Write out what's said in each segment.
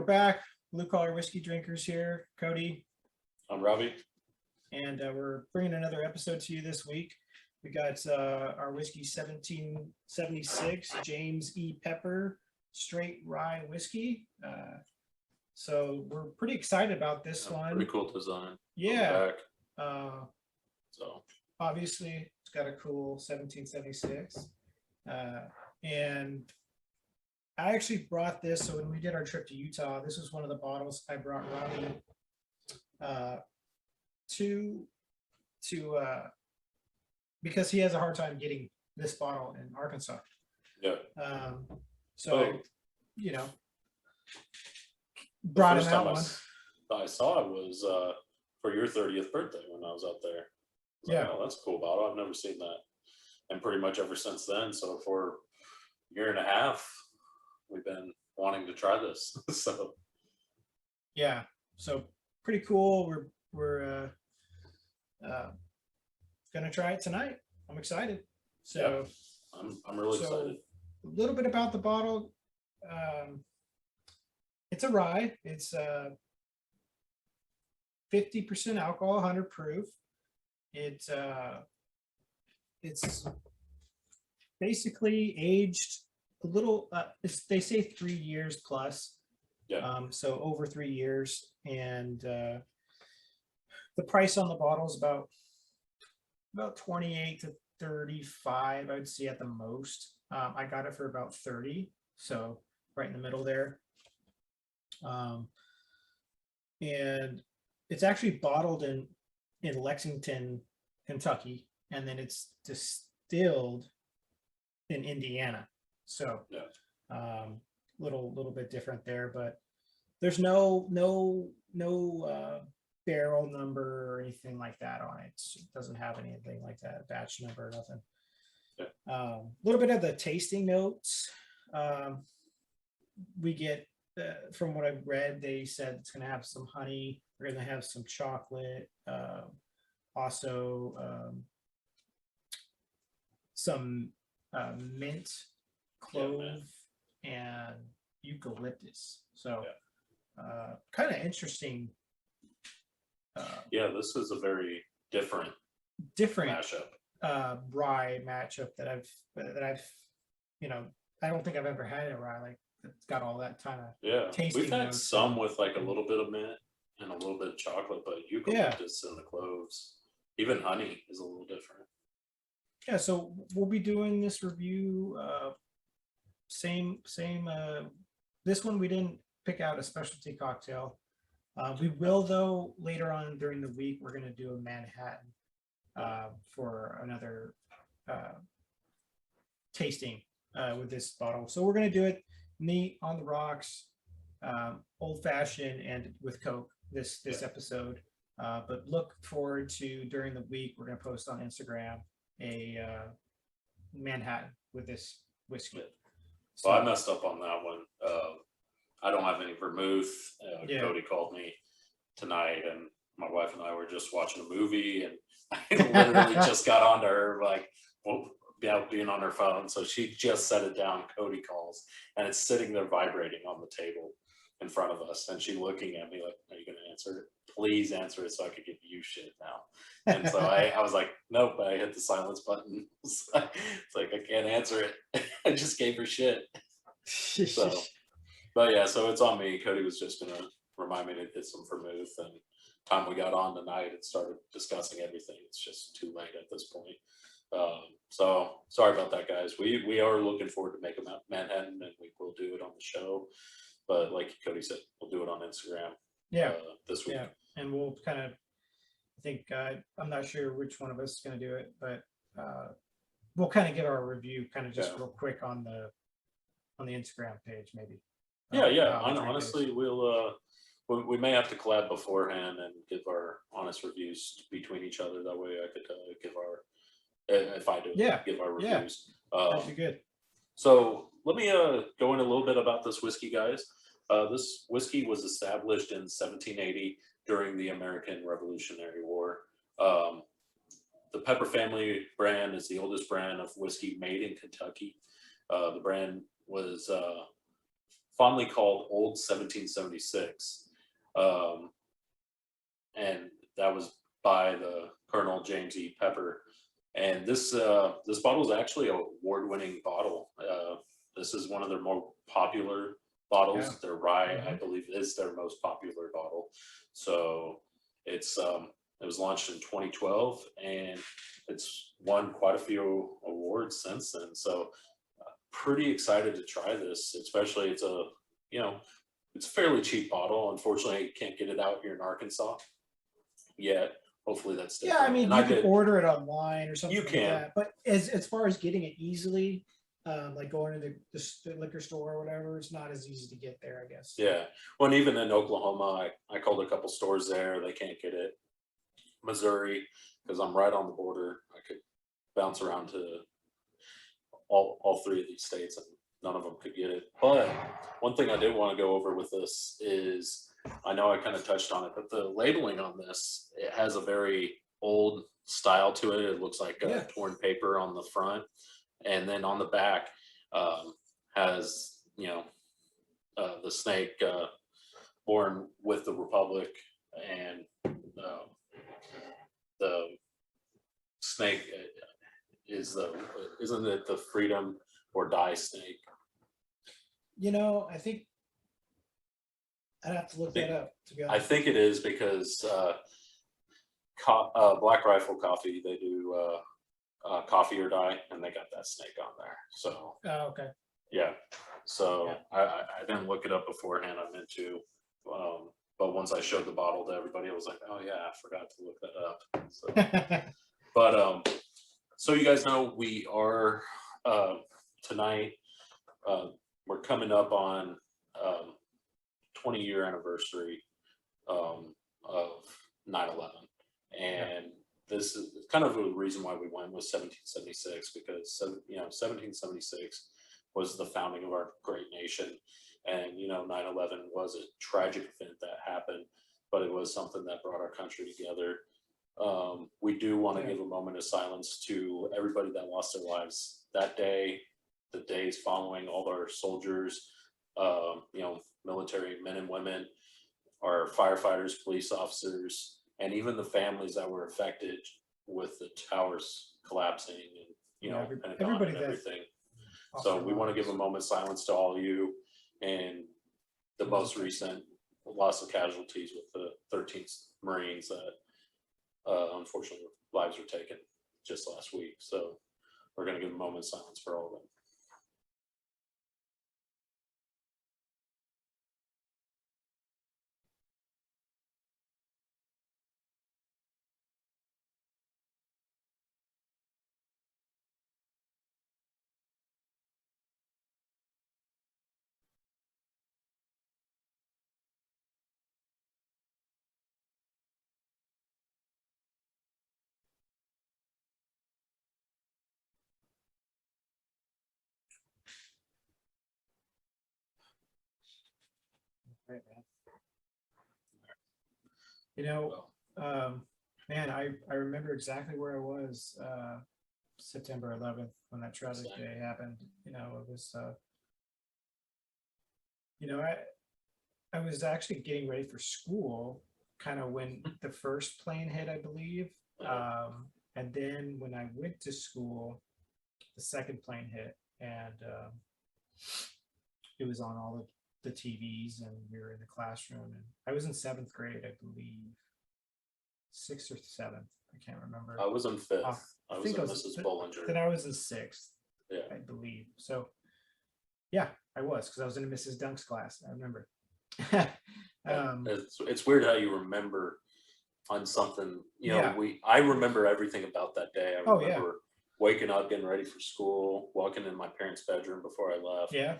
we're back. Blue Collar Whiskey Drinkers here. Cody. I'm Robbie. And we're bringing another episode to you this week. We got our whiskey 1776 James E. Pepper Straight Rye Whiskey. So we're pretty excited about this one. Pretty cool design. Yeah. So obviously it's got a cool 1776. And I actually brought this. So when we did our trip to Utah, this was one of the bottles I brought Robbie to because he has a hard time getting this bottle in Arkansas. Yeah. Brought him out one. I saw it was for your 30th birthday when I was out there. Yeah. Like, oh, that's a cool bottle. I've never seen that. And pretty much ever since then. So for a year and a half, we've been wanting to try this. So yeah. So pretty cool. We're gonna try it tonight. I'm excited. So yeah, I'm really excited. A little bit about the bottle. It's a rye. It's 50% alcohol, 100 proof. It's basically aged a little. They say 3 years plus. Yeah. So over 3 years, and the price on the bottle is about 28 to 35. I would say at the most. I got it for about 30, so right in the middle there. And it's actually bottled in Lexington, Kentucky, and then it's distilled in Indiana. So yeah. Little bit different there, but there's no barrel number or anything like that on it. It doesn't have anything like that, batch number, nothing. Yeah. A little bit of the tasting notes. We get from what I've read, they said it's going to have some honey. We're going to have some chocolate, also some mint, clove, and eucalyptus. So kind of interesting. This is a very different mashup. Rye matchup that I've I don't think I've ever had a rye like it's got all that kind of tasting. We've had notes. some with like a little bit of mint and a little bit of chocolate, but eucalyptus and the cloves, even honey is a little different. Yeah, so we'll be doing this review. Same. This one we didn't pick out a specialty cocktail. We will though later on during the week. We're going to do a Manhattan for another tasting with this bottle. So we're going to do it neat on the rocks, old fashioned, and with Coke this episode. But look forward to during the week. We're going to post on Instagram a Manhattan with this whiskey. So I messed up on that one. I don't have any vermouth. Cody called me tonight, and my wife and I were just watching a movie, and I literally just got onto her being on her phone. So she just set it down. Cody calls, and it's sitting there vibrating on the table in front of us, and she looking at me like, "Are you going to answer it? Please answer it so I could give you shit now." And so I was like, "Nope." I hit the silence button. It's like I can't answer it. I just gave her shit. So. But yeah, so it's on me. Cody was just gonna remind me to get some vermouth, and time we got on tonight and started discussing everything, it's just too late at this point. So sorry about that, guys. We are looking forward to make a Manhattan, and we will do it on the show. But like Cody said, we'll do it on Instagram. This week. Yeah, and we'll kind of think I'm not sure which one of us is going to do it, but we'll kind of give our review kind of just real quick on the Instagram page, maybe. Honestly, we may have to collab beforehand and give our honest reviews between each other. That way, I could give our reviews. That'd be good. So let me go in a little bit about this whiskey, guys. This whiskey was established in 1780 during the American Revolutionary War. The Pepper family brand is the oldest brand of whiskey made in Kentucky. The brand was fondly called Old 1776. And that was by the Colonel James E. Pepper. And this bottle is actually an award-winning bottle. This is one of their more popular bottles. Yeah. Their rye, I Mhm. believe, is their most popular bottle. So it's it was launched in 2012, and it's won quite a few awards since then. So pretty excited to try this, especially it's a it's a fairly cheap bottle. Unfortunately, you can't get it out here in Arkansas yet. Hopefully that's Yeah, I different. mean, And you I can did. order it online or something You like can. that. But as far as getting it easily, like going to the liquor store or whatever, it's not as easy to get there, I guess. Yeah. Well, and even in Oklahoma, I called a couple stores there. They can't get it. Missouri, because I'm right on the border. I could bounce around to all three of these states, and none of them could get it. But one thing I did want to go over with this is, I know I kind of touched on it, but the labeling on this, it has a very old style to it. It looks like Yeah. torn paper on the front, and then on the back has the snake born with the Republic, and the snake isn't it the freedom or die snake? I think I'd have to look that up, to be I honest. think it is because Black Rifle Coffee, they do coffee or die, and they got that snake on there. So Oh, okay. yeah. So Yeah. I didn't look it up beforehand. I meant to, but once I showed the bottle to everybody, I was like, oh yeah, I forgot to look that up. So, but so you guys know, we are tonight. We're coming up on 20-year anniversary of 9/11, and this is kind of a reason why we went with 1776, because 1776 was the founding of our great nation, and 9/11 was a tragic event that happened, but it was something that brought our country together. We do want to give a moment of silence to everybody that lost their lives that day, the days following, all our soldiers, military men and women, our firefighters, police officers, and even the families that were affected with the towers collapsing and Pentagon everybody and everything. lost So their we want to give a lives. moment of silence to all of you, and the most recent loss of casualties with the 13th Marines that unfortunately lives were taken just last week. So we're going to give a moment of silence for all of them. Right, man. Man, I remember exactly where I was September 11th when that tragic day happened. It was, I was actually getting ready for school kind of when the first plane hit, I believe. And then when I went to school, the second plane hit, and it was on all the TVs, and we were in the classroom, and I was in seventh grade, I believe, sixth or seventh, I can't remember. I was in fifth. I was think in I was Mrs. Bollinger. Then I was in sixth, Yeah. I believe. So yeah, I was, because I was in a Mrs. Dunk's class, I remember. It's weird how you remember on something. I remember everything about that day. I remember waking up, getting ready for school, walking in my parents' bedroom before I left. Yeah.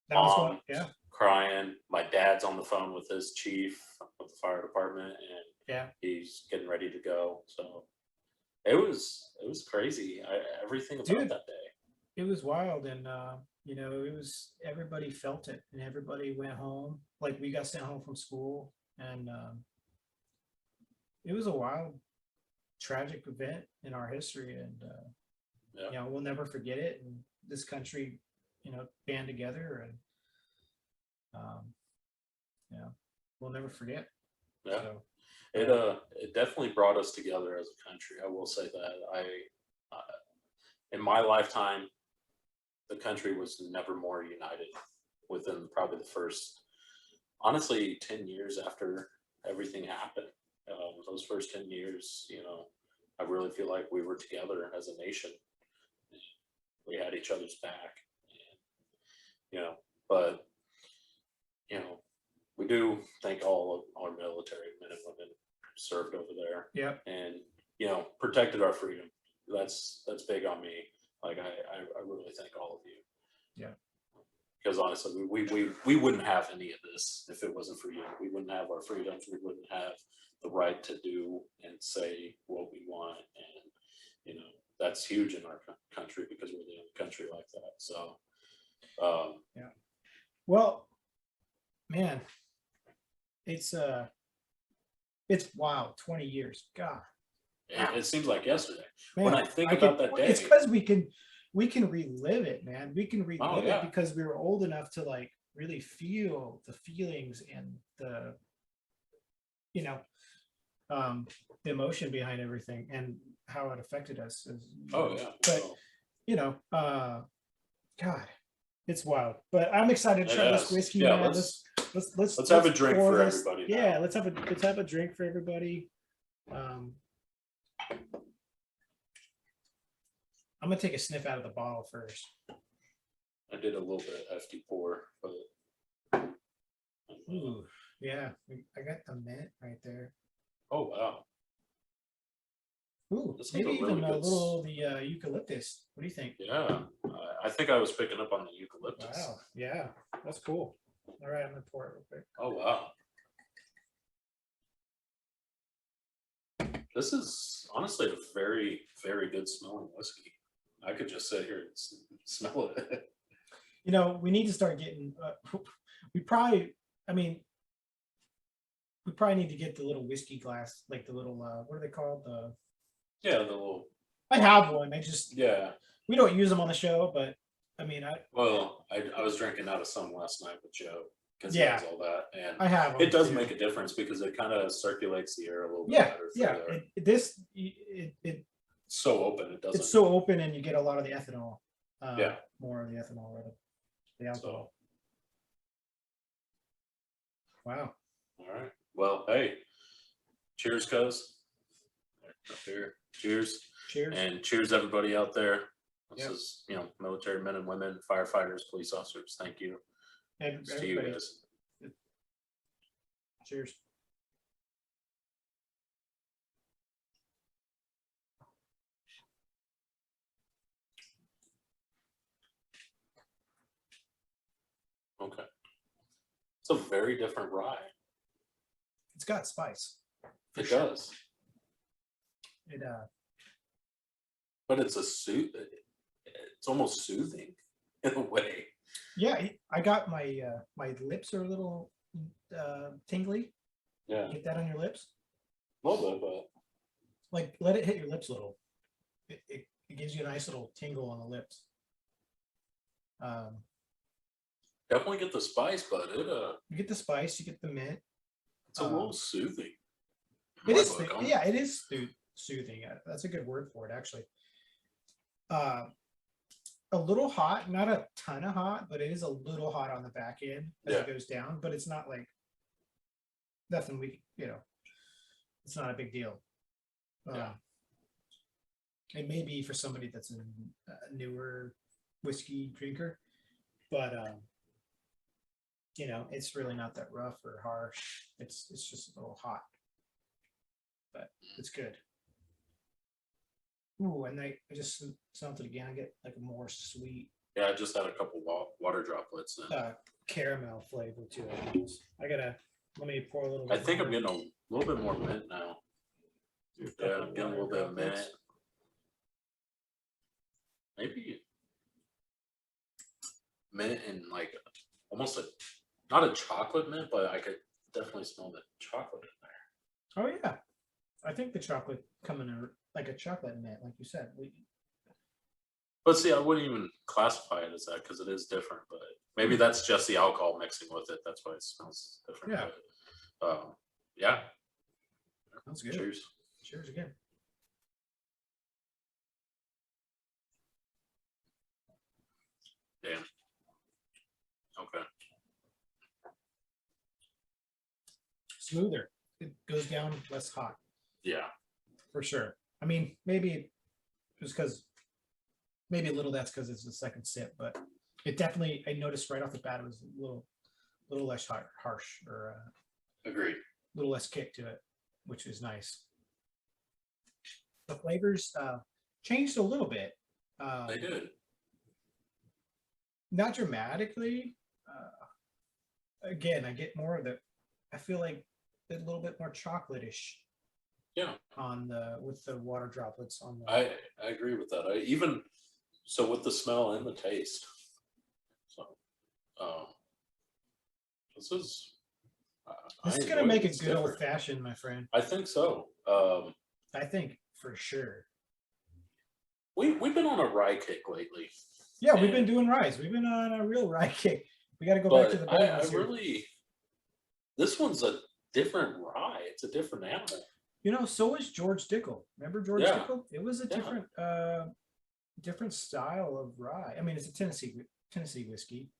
That Mom, was going, yeah. Crying. My dad's on the phone with his chief of the fire department, and he's getting ready to go. So it was crazy. Everything about that day. It was wild, and it was, everybody felt it, and everybody went home. Like, we got sent home from school, and it was a wild, tragic event in our history, and we'll never forget it. And this country, band together, and Yeah, we'll never forget. Yeah. So, It definitely brought us together as a country. I will say that. In my lifetime, the country was never more united within probably the first, honestly, 10 years after everything happened. Those first 10 years, I really feel like we were together as a nation. We had each other's back, but, we do thank all of our military men and women served over there. yeah. And, protected our freedom. That's big on me. Like, I really thank all of you. Yeah. Because honestly, we wouldn't have any of this if it wasn't for you. We wouldn't have our freedoms. We wouldn't have the right to do and say what we want. And, that's huge in our country because we're the only country like that. So, Yeah. Well, man, it's wild. 20 years. God. it seems like yesterday. Man, When I think about that day, it's because we can relive it, man. We can relive yeah. it because we were old enough to like really feel the feelings and the the emotion behind everything and how it affected us. Oh yeah. But God, it's wild. But I'm excited to try this whiskey. Yeah, man. let's have a drink pour for this. everybody. Yeah, now. let's have a drink for everybody. I'm gonna take a sniff out of the bottle first. I did a little bit of hefty pour, but Ooh, yeah, I got the mint right there. oh wow. Ooh, This is maybe a even really a good little of the eucalyptus. What do you think? Yeah, I think I was picking up on the eucalyptus. Wow, yeah, that's cool. All right, I'm gonna pour it real quick. Oh wow. This is honestly a very, very good smelling whiskey. I could just sit here and smell it. We need to start getting. We probably need to get the little whiskey glass, like the little what are they called? Yeah, the little. I have one. We don't use them on the show, but I was drinking out of some last night with Joe because Yeah. he has all that, and I have them it does too. make a difference because it kind of circulates the air a little bit Yeah, better. yeah. It's So open, it doesn't. it's so open, and you get a lot of the ethanol. Yeah. More of the ethanol, rather. The alcohol. Wow. All right. Well, hey, cheers, cuz. Up here. Cheers. Cheers. And cheers, everybody out there. This Yep. is, military men and women, firefighters, police officers. Thank you. And To you guys. Cheers. Okay. It's a very different rye. It's got spice. It does. It But it's it's almost soothing in a way. Yeah, I got my my lips are a little tingly. Yeah. Get that on your lips. A little bit, but Like let it hit your lips a little. It gives you a nice little tingle on the lips. definitely get the spice, but You get the spice, you get the mint. it's a little soothing. It is, yeah, it is soothing. That's a good word for it, actually. A little hot, not a ton of hot, but it is a little hot on the back end as it goes down. But it's not like nothing it's not a big deal. It may be for somebody that's a newer whiskey drinker, but it's really not that rough or harsh. It's just a little hot, but it's good. Ooh, and I just smelled it again. I get like a more sweet. Yeah, I just had a couple water droplets. Caramel flavor to it. Let me pour a little bit. I think I'm getting a little bit more mint now. Yeah, I'm getting a little bit of mint. Maybe mint and like almost not a chocolate mint, but I could definitely smell the chocolate in there. Oh yeah, I think the chocolate coming in like a chocolate mint, like you said. But see, I wouldn't even classify it as that because it is different. But maybe that's just the alcohol mixing with it. That's why it smells different. Yeah. But, yeah. That's good. Cheers. Cheers again. Damn. Okay. Smoother. It goes down less hot. Yeah. For sure. I mean, maybe just because, maybe a little that's because it's the second sip, but it definitely, I noticed right off the bat, it was a little less harsh or Agreed. a little less kick to it, which is nice. The flavors changed a little bit. They did. Not dramatically. Again, I get more of the, I feel like a little bit more chocolate-ish. Yeah. On the with the water droplets on the. I agree with that. I even so with the smell and the taste. So, this is. This is gonna make a good old fashioned, my friend. I think so. I think for sure. We've been on a rye kick lately. Yeah, we've been doing ryes. We've been on a real rye kick. We got to go back to the. I really. This one's a different rye. It's a different animal. You know, so is George Dickel. Remember George Dickel? It was a different, different style of rye. I mean, it's a Tennessee whiskey,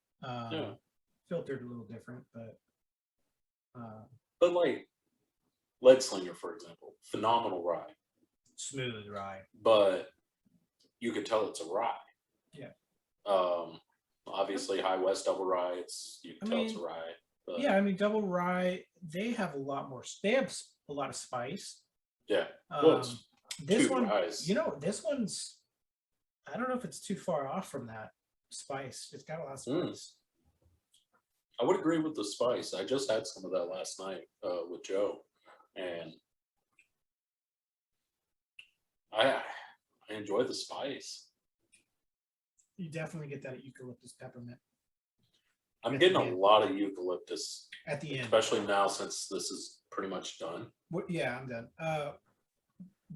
filtered a little different, but like Leadslinger, for example, phenomenal rye, smooth rye. But you could tell it's a rye. Yeah. Obviously, High West double rye. You can tell it's a rye. But, yeah, I mean, double rye. They have a lot more. They have a lot of spice. Yeah. Well, this one, ryes. you know, this one's. I don't know if it's too far off from that spice. It's got a lot of spice. I would agree with the spice. I just had some of that last night with Joe, and I enjoy the spice. You definitely get that eucalyptus peppermint. I'm getting a lot of eucalyptus at the end, especially now since this is pretty much done. Yeah, I'm done.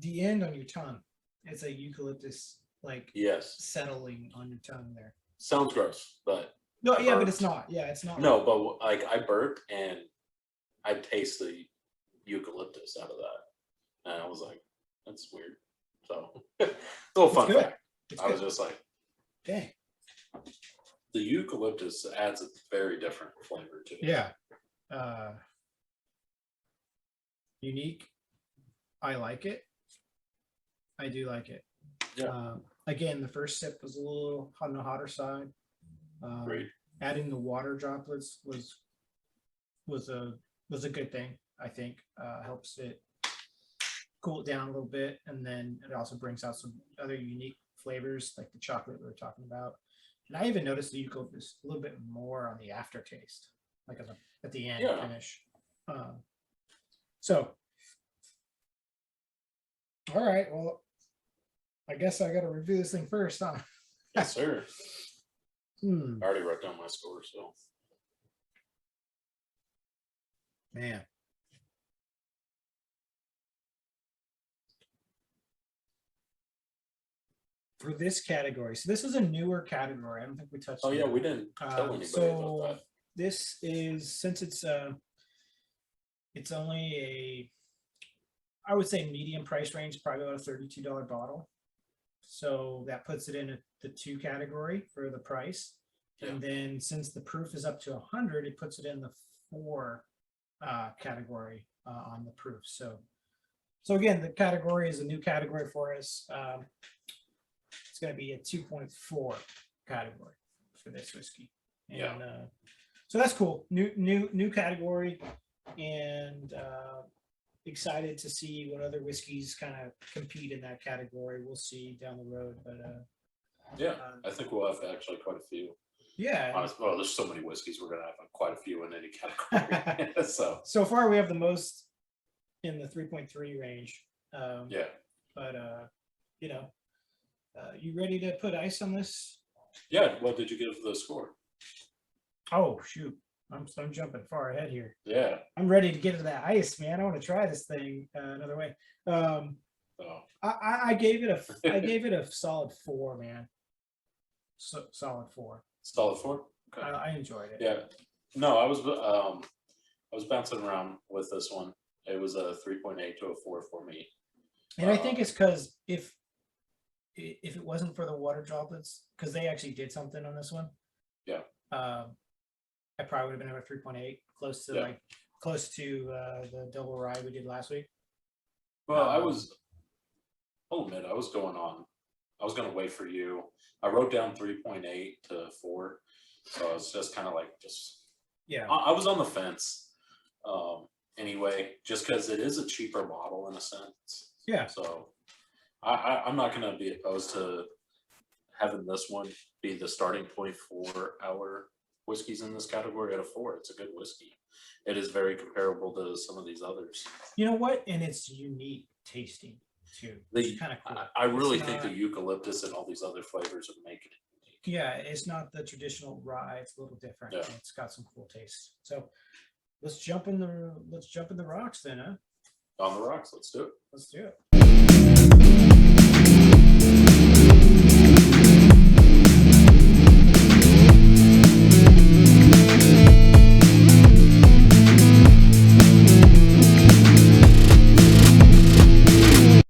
The end on your tongue, it's a eucalyptus like settling on your tongue there. Sounds gross, but no, yeah, but it's not. Yeah, it's not. No, but like I burped and I taste the eucalyptus out of that, and I was like, "That's weird." So, a little fun fact. I was just like, "Dang." The eucalyptus adds a very different flavor to it. Yeah. Unique. I like it. I do like it. Yeah. Again, the first sip was a little on the hotter side. Great. Adding the water droplets was a good thing. I think helps it cool it down a little bit, and then it also brings out some other unique flavors like the chocolate we were talking about. And I even noticed the eucalyptus a little bit more on the aftertaste, like at the end finish. So, all right. Well, I guess I got to review this thing first, huh? Yes, sir. I already wrote down my score, so. Man. For this category, so this is a newer category. I don't think we touched. Oh yeah, we didn't tell anybody about that. This is, since it's only a, I would say medium price range, probably about a $32 bottle. So that puts it in the 2 category for the price. Yeah. And then since the proof is up to 100, it puts it in the 4 category on the proof. So again, the category is a new category for us. It's going to be a 2.4 category for this whiskey. And so that's cool. New category, and excited to see what other whiskeys kind of compete in that category. We'll see down the road, but I think we'll have actually quite a few. Yeah. Honestly, well, there's so many whiskeys, we're gonna have quite a few in any category. So far we have the most in the 3.3 range. But you know, you ready to put ice on this? Yeah. What did you give the score? Oh shoot, I'm jumping far ahead here. Yeah. I'm ready to get to that ice, man. I want to try this thing another way. I gave it a solid 4, man. solid 4. Solid 4. Okay. I enjoyed it. Yeah. No, I was bouncing around with this one. It was a 3.8 to a 4 for me. And I think it's because if it wasn't for the water droplets, because they actually did something on this one. Yeah. I probably would have been over 3.8, close to the double rye we did last week. Well, I'll admit, I was going to wait for you. I wrote down 3.8 to 4. So I was just kind of like, yeah. I was on the fence. Anyway, just because it is a cheaper bottle in a sense. Yeah. So I'm not going to be opposed to having this one be the starting point for our whiskeys in this category at a 4. It's a good whiskey. It is very comparable to some of these others. You know what? And it's unique tasting too. It's kind of cool. I really think the eucalyptus and all these other flavors would make it unique. Yeah, it's not the traditional rye. It's a little different. Yeah. It's got some cool taste. So let's jump in the rocks then, huh? On the rocks. Let's do it. Let's do it.